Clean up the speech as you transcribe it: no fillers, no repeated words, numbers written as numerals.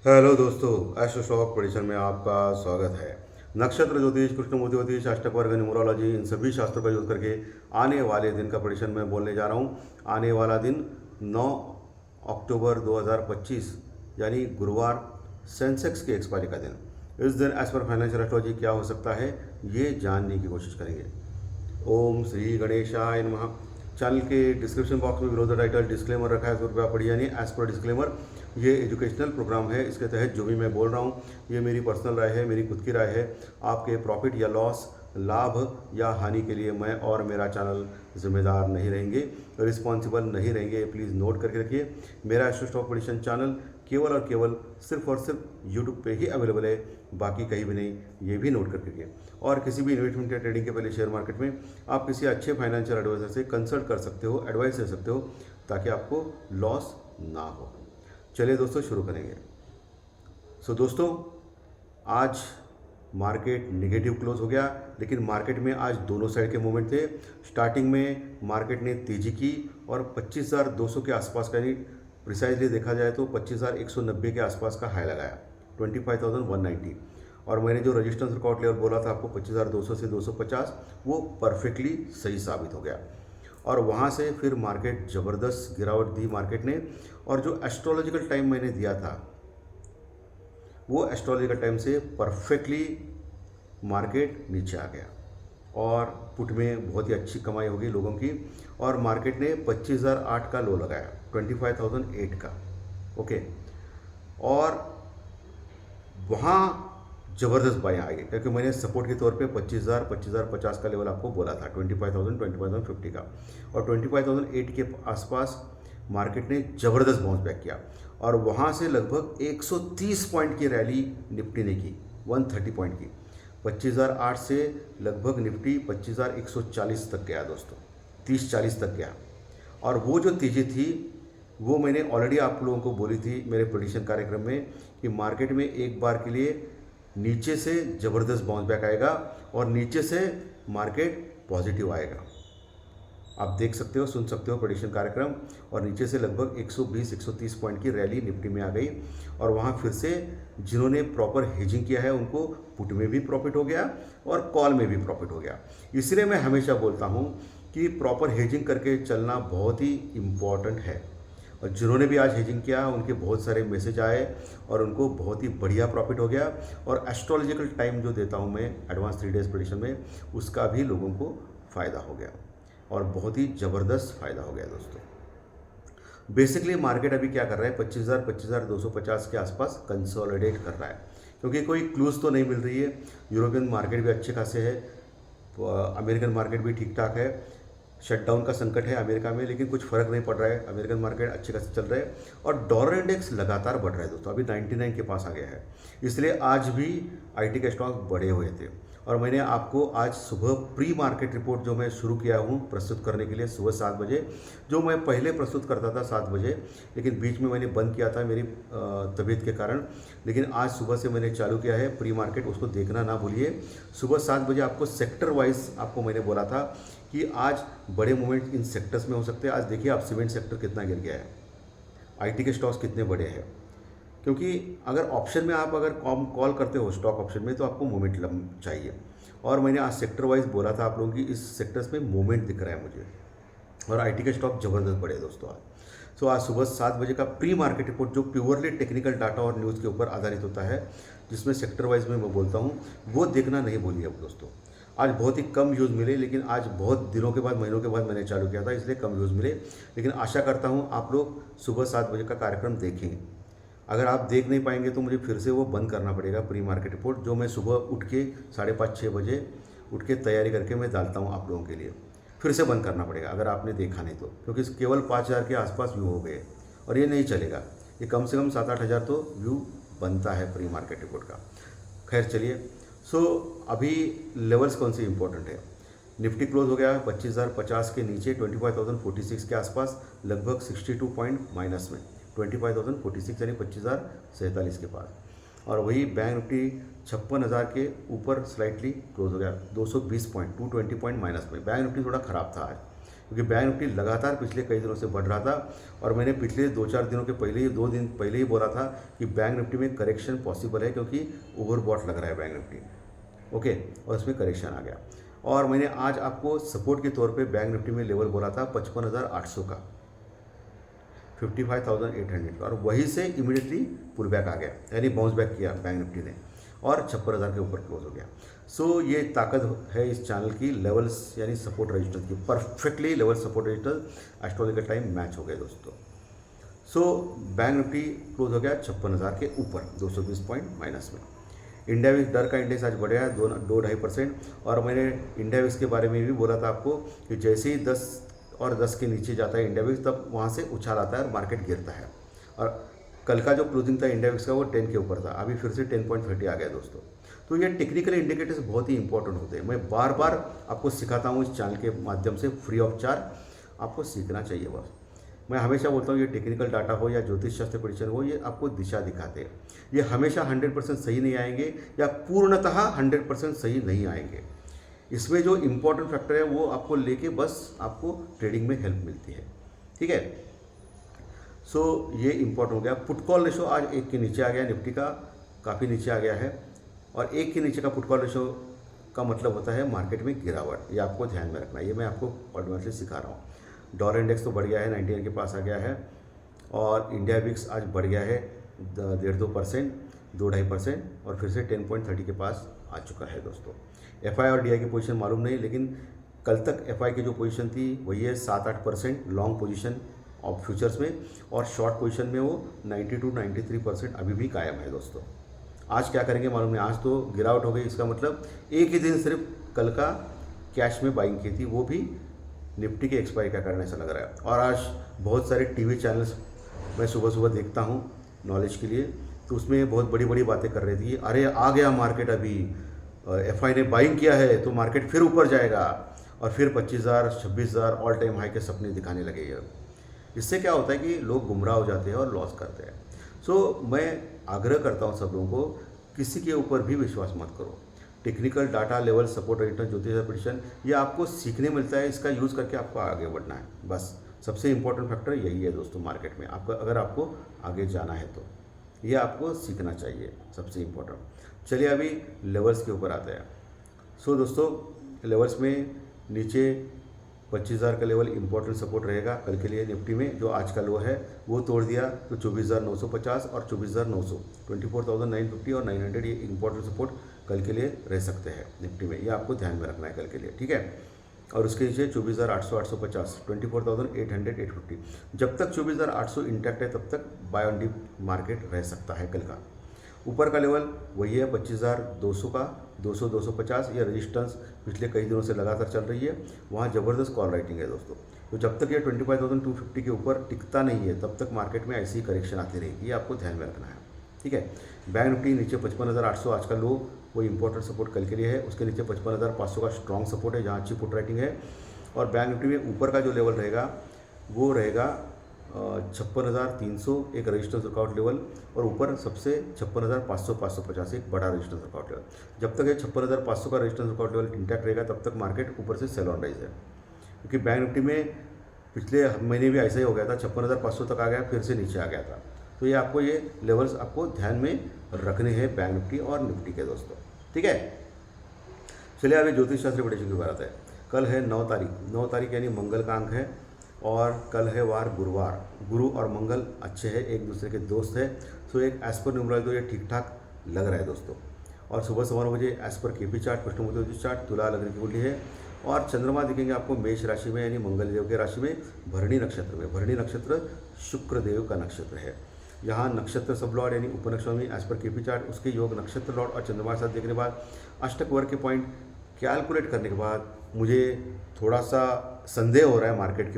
Hello दोस्तों, astro shock prediction में आपका स्वागत है। नक्षत्र ज्योतिष, कृष्णमूर्ति ज्योतिष, अष्टक वर्ग, न्यूमरोलॉजी, इन सभी शास्त्रों का यूज करके आने वाले दिन का प्रेडिक्शन मैं बोलने जा रहा हूँ। आने वाला दिन 9 अक्टूबर 2025 यानी गुरुवार, सेंसेक्स के एक्सपायरी का दिन। इस दिन एज पर फाइनेंशियल एस्ट्रोलॉजी क्या हो सकता है, ये जानने की कोशिश करेंगे। ओम श्री गणेशाय नमः। चैनल के डिस्क्रिप्शन बॉक्स में विरोध टाइटल डिस्क्लेमर रखा है, तो रुपया पढ़िए नहीं। एज पर डिस्क्लेमर, ये एजुकेशनल प्रोग्राम है। इसके तहत जो भी मैं बोल रहा हूँ, ये मेरी पर्सनल राय है, मेरी खुद की राय है। आपके प्रॉफिट या लॉस, लाभ या हानि के लिए मैं और मेरा चैनल जिम्मेदार नहीं रहेंगे, रिस्पॉन्सिबल नहीं रहेंगे। प्लीज़ नोट करके रखिए। मेरा एस्ट्रो स्टॉक प्रेडिक्शन चैनल केवल और केवल सिर्फ और सिर्फ यूट्यूब पे ही अवेलेबल है, बाकी कहीं भी नहीं। ये भी नोट करके रखिए। और किसी भी इन्वेस्टमेंट या ट्रेडिंग के पहले शेयर मार्केट में आप किसी अच्छे फाइनेंशियल एडवाइजर से कंसल्ट कर सकते हो, एडवाइस ले सकते हो, ताकि आपको लॉस ना हो। चलिए दोस्तों, शुरू करेंगे। दोस्तों, आज मार्केट नेगेटिव क्लोज हो गया, लेकिन मार्केट में आज दोनों साइड के मूवमेंट थे। स्टार्टिंग में मार्केट ने तेजी की और 25,200 के आसपास का, यानी प्रिसाइजली देखा जाए तो 25,190 के आसपास का हाई लगाया, 25,190। और मैंने जो रजिस्टेंस रिकॉर्ड लेवल बोला था आपको 25,200 से 250, वो परफेक्टली सही साबित हो गया। और वहाँ से फिर मार्केट ज़बरदस्त गिरावट दी मार्केट ने। और जो एस्ट्रोलॉजिकल टाइम मैंने दिया था, वो एस्ट्रोलॉजिकल टाइम से परफेक्टली मार्केट नीचे आ गया और पुट में बहुत ही अच्छी कमाई हो गई लोगों की। और मार्केट ने 25,008 का लो लगाया, 25,008 का। ओके। और वहाँ ज़बरदस्त बाई आ गई, क्योंकि मैंने सपोर्ट के तौर पे 25,000, 25,050 का लेवल आपको बोला था, 25,000, 25,050 का। और 25,008 के आसपास मार्केट ने ज़बरदस्त बाउंस बैक किया। और वहाँ से लगभग 130 पॉइंट की रैली निफ्टी ने की, 130 पॉइंट की। 25,008 से लगभग निफ्टी 25,140 तक गया दोस्तों, 30-40 तक गया। और वो जो तेज़ी थी, वो मैंने ऑलरेडी आप लोगों को बोली थी मेरे प्रेडिक्शन कार्यक्रम में, कि मार्केट में एक बार के लिए नीचे से ज़बरदस्त बाउंस बैक आएगा और नीचे से मार्केट पॉजिटिव आएगा। आप देख सकते हो, सुन सकते हो प्रेडिक्शन कार्यक्रम। और नीचे से लगभग 120-130 पॉइंट की रैली निफ्टी में आ गई। और वहाँ फिर से जिन्होंने प्रॉपर हेजिंग किया है, उनको पुट में भी प्रॉफिट हो गया और कॉल में भी प्रॉफिट हो गया। इसलिए मैं हमेशा बोलता हूँ कि प्रॉपर हेजिंग करके चलना बहुत ही इम्पॉर्टेंट है। और जिन्होंने भी आज हेजिंग किया, उनके बहुत सारे मैसेज आए और उनको बहुत ही बढ़िया प्रॉफिट हो गया। और एस्ट्रोलॉजिकल टाइम जो देता हूँ मैं एडवांस 3 डेज प्रेडिक्शन में, उसका भी लोगों को फ़ायदा हो गया और बहुत ही ज़बरदस्त फ़ायदा हो गया दोस्तों। बेसिकली मार्केट अभी क्या कर रहा है, 25,000, 25,250 के आसपास कंसोलिडेट कर रहा है, क्योंकि कोई क्लूज़ तो नहीं मिल रही है। यूरोपियन मार्केट भी अच्छे खासे है, अमेरिकन मार्केट भी ठीक ठाक है। शटडाउन का संकट है अमेरिका में, लेकिन कुछ फर्क नहीं पड़ रहा है, अमेरिकन मार्केट अच्छे खासे चल रहा है। और डॉलर इंडेक्स लगातार बढ़ रहा है दोस्तों, अभी 99 के पास आ गया है। इसलिए आज भी आईटी के स्टॉक बढ़े हुए थे। और मैंने आपको आज सुबह प्री मार्केट रिपोर्ट जो मैं शुरू किया हूँ प्रस्तुत करने के लिए सुबह 7 बजे, जो मैं पहले प्रस्तुत करता था 7 बजे, लेकिन बीच में मैंने बंद किया था मेरी तबीयत के कारण। लेकिन आज सुबह से मैंने चालू किया है प्री मार्केट, उसको देखना ना भूलिए। सुबह 7 बजे आपको सेक्टर वाइज आपको मैंने बोला था कि आज बड़े मूवमेंट इन सेक्टर्स में हो सकते हैं। आज देखिए आप, सीमेंट सेक्टर कितना गिर गया है, आईटी के स्टॉक्स कितने बड़े हैं। क्योंकि अगर ऑप्शन में आप अगर कॉल करते हो स्टॉक ऑप्शन में, तो आपको मोमेंट चाहिए। और मैंने आज सेक्टर वाइज बोला था आप लोगों की, इस सेक्टर्स में मोमेंट दिख रहा है मुझे। और आईटी के स्टॉक ज़बरदस्त बढ़े दोस्तों आज। आज सुबह 7 बजे का प्री मार्केट रिपोर्ट, जो प्योरली टेक्निकल डाटा और न्यूज़ के ऊपर आधारित होता है, जिसमें सेक्टर वाइज में मैं बोलता हूँ, वो देखना नहीं भूलिए अब दोस्तों। आज बहुत ही कम व्यूज़ मिले, लेकिन आज बहुत दिनों के बाद, महीनों के बाद मैंने चालू किया था, इसलिए कम व्यूज़ मिले। लेकिन आशा करता हूँ आप लोग सुबह 7 बजे का कार्यक्रम देखें। अगर आप देख नहीं पाएंगे तो मुझे फिर से वो बंद करना पड़ेगा प्री मार्केट रिपोर्ट, जो मैं सुबह उठ के 5:30-6 बजे उठ के तैयारी करके मैं डालता हूँ आप लोगों के लिए। फिर से बंद करना पड़ेगा अगर आपने देखा नहीं तो, क्योंकि केवल 5,000 के आसपास व्यू हो गए और ये नहीं चलेगा। ये कम से कम 7-8 हज़ार तो व्यू बनता है प्री मार्केट रिपोर्ट का। खैर चलिए। अभी लेवल्स कौन सी इंपॉर्टेंट है। निफ्टी क्लोज हो गया 25,050 के नीचे, 25,046 के आसपास, लगभग 62 पॉइंट माइनस में, 25,046 यानी 25,047 के पास। और वही बैंक निफ्टी 56,000 के ऊपर स्लाइटली क्लोज हो गया, 220 पॉइंट, 220 पॉइंट माइनस में। बैंक निफ्टी थोड़ा ख़राब था आज, क्योंकि बैंक निफ्टी लगातार पिछले कई दिनों से बढ़ रहा था और मैंने पिछले 2-4 दिनों के पहले ही 2 दिन पहले ही बोला था कि बैंक निफ्टी में करेक्शन पॉसिबल है, क्योंकि ओवरबॉट लग रहा है बैंक निफ्टी। ओके, और उसमें करेक्शन आ गया। और मैंने आज आपको सपोर्ट के तौर पे बैंक निफ्टी में लेवल बोला था 55,800 का, 55,800 का, और वहीं से इमीडिएटली पुल बैक आ गया, यानी बाउंस बैक किया बैंक निफ्टी ने और 56,000 के ऊपर क्लोज हो गया। सो ये ताकत है इस चैनल की, लेवल्स यानी सपोर्ट रेजिस्टेंस की, perfectly level support resistance astrological time match हो गए दोस्तों। सो बैंक निफ्टी क्लोज हो गया 56,000 के ऊपर, 220 पॉइंट माइनस में। इंडिया विक्स डर का इंडेक्स आज बढ़ गया 2-2.5%, और मैंने इंडिया विक्स के बारे में भी बोला था आपको कि जैसे ही 10 और 10 के नीचे जाता है इंडिया विक्स, तब वहाँ से उछाल आता है और मार्केट गिरता है। और कल का जो क्लोजिंग था इंडिया विक्स का वो 10 के ऊपर था, अभी फिर से 10.30 आ गया दोस्तों। तो ये टेक्निकल इंडिकेटर्स बहुत ही इंपॉर्टेंट होते हैं, मैं बार बार आपको सिखाता हूँ इस चैनल के माध्यम से, फ्री ऑफ चार्ज। आपको सीखना चाहिए बस। मैं हमेशा बोलता हूँ ये टेक्निकल डाटा हो या ज्योतिष शास्त्र प्रेडिक्शन हो, ये आपको दिशा दिखाते हैं। ये हमेशा 100% सही नहीं आएंगे या पूर्णतः 100% सही नहीं आएंगे। इसमें जो इम्पोर्टेंट फैक्टर है वो आपको लेके बस आपको ट्रेडिंग में हेल्प मिलती है, ठीक है। सो ये इम्पोर्टेंट हो गया। पुट कॉल रेशो आज 1 के नीचे आ गया, निफ्टी का काफ़ी नीचे आ गया है, और 1 के नीचे का पुट कॉल रेशो का मतलब होता है मार्केट में गिरावट। ये आपको ध्यान में रखना है, ये मैं आपको ऑटोमेटिकली सिखा रहा हूँ। डॉलर इंडेक्स तो बढ़ गया है, 91 के पास आ गया है, और इंडिया विक्स आज बढ़ गया है 1.5%, 2-2.5%, और फिर से 10.30 के पास आ चुका है दोस्तों। एफआई और डीआई की पोजीशन मालूम नहीं, लेकिन कल तक एफआई की जो पोजीशन थी वही है 7-8% लॉन्ग पोजीशन ऑफ फ्यूचर्स में, और शॉर्ट पोजीशन में वो 92-93% अभी भी कायम है दोस्तों। आज क्या करेंगे मालूम नहीं, आज तो गिरावट हो गई, इसका मतलब एक ही दिन सिर्फ कल का कैश में बाइंग की थी, वो भी निफ्टी के एक्सपायरी का कारण ऐसा लग रहा है। और आज बहुत सारे टीवी चैनल्स मैं सुबह सुबह देखता हूँ नॉलेज के लिए, तो उसमें बहुत बड़ी बड़ी बातें कर रही थी, अरे आ गया मार्केट, अभी एफआई ने बाइंग किया है तो मार्केट फिर ऊपर जाएगा, और फिर 25,000 26,000 ऑल टाइम हाई के सपने दिखाने लगे हैं। इससे क्या होता है कि लोग गुमराह हो जाते हैं और लॉस करते हैं। सो मैं आग्रह करता हूँ सब लोगों को, किसी के ऊपर भी विश्वास मत करो। Technical data, level, support resistance, ज्योतिष प्रेडिक्शन, ये आपको सीखने मिलता है, इसका यूज़ करके आपको आगे बढ़ना है। बस सबसे इंपॉर्टेंट फैक्टर यही है दोस्तों मार्केट में, आपका अगर आपको आगे जाना है तो ये आपको सीखना चाहिए, सबसे इम्पोर्टेंट। चलिए अभी लेवल्स के ऊपर आते हैं। सो दोस्तों लेवल्स में नीचे 25,000 का लेवल इंपॉर्टेंट सपोर्ट रहेगा कल के लिए निफ्टी में, जो आज का लो है वो तोड़ दिया तो 24,950 और 24,900, 24,950 और 900 ये इंपॉर्टेंट सपोर्ट कल के लिए रह सकते हैं निफ्टी में, ये आपको ध्यान में रखना है कल के लिए, ठीक है। और उसके नीचे 24,800, 850, 24,800, 850। जब तक 24,800 इंटैक्ट है तब तक बाय ऑन डिप मार्केट रह सकता है कल का। ऊपर का लेवल वही है 25,200 का, 200, 250, ये रेजिस्टेंस पिछले कई दिनों से लगातार चल रही है, वहाँ ज़बरदस्त कॉल राइटिंग है दोस्तों। तो जब तक ये 25,250 के ऊपर टिकता नहीं है तब तक मार्केट में ऐसी करेक्शन आती रहेगी, ये आपको ध्यान में रखना है, ठीक है। बैंक निफ्टी नीचे 55,800 आज का लो, वो इंपॉर्टेंट सपोर्ट कल के लिए है। उसके नीचे 55,500 का स्ट्रॉन्ग सपोर्ट है, जहाँ अच्छी पुट राइटिंग है। और बैंक निफ्टी में ऊपर का जो लेवल रहेगा वो रहेगा 56,300, एक रेजिस्टेंस वर्कआउट लेवल, और ऊपर सबसे 56,500, 550 एक बड़ा रेजिस्टेंस वर्कआउट लेवल। जब तक ये 56,500 का रेजिस्टेंस वर्कआउट लेवल इंटैक्ट रहेगा तब तक मार्केट ऊपर से सेल ऑन राइज है, क्योंकि बैंक निफ्टी में पिछले महीने भी ऐसा ही हो गया था, 56,500 तक आ गया, फिर से नीचे आ गया था। तो ये आपको ये लेवल्स आपको ध्यान में रखने हैं बैंक निफ्टी और निफ्टी के दोस्तों, ठीक है। चलिए अभी ज्योतिष शास्त्र प्रेडिक्शन की बात है। कल है 9 तारीख यानी मंगल का अंक है, और कल है वार गुरुवार। गुरु और मंगल अच्छे हैं, एक दूसरे के दोस्त हैं। सो एक एज पर न्यूमरोलॉजी तो ये ठीक ठाक लग रहा है दोस्तों। और सुबह 9 बजे as per KP chart, Krishnamurthy ज्योतिष चार्ट, तुला लग्न की कुंडली है, और चंद्रमा दिखेंगे आपको मेष राशि में यानी मंगल देव के राशि में, भरणी नक्षत्र में। भरणी नक्षत्र शुक्र देव का नक्षत्र है। यहाँ नक्षत्र सब लॉर्ड यानी उपनक्षत्र में एज पर केपी चार्ट, उसके योग नक्षत्र लॉर्ड और चंद्रमा के साथ देखने के बाद अष्टक वर्ग के पॉइंट कैलकुलेट करने के बाद मुझे थोड़ा सा संदेह हो रहा है मार्केट के ऊपर।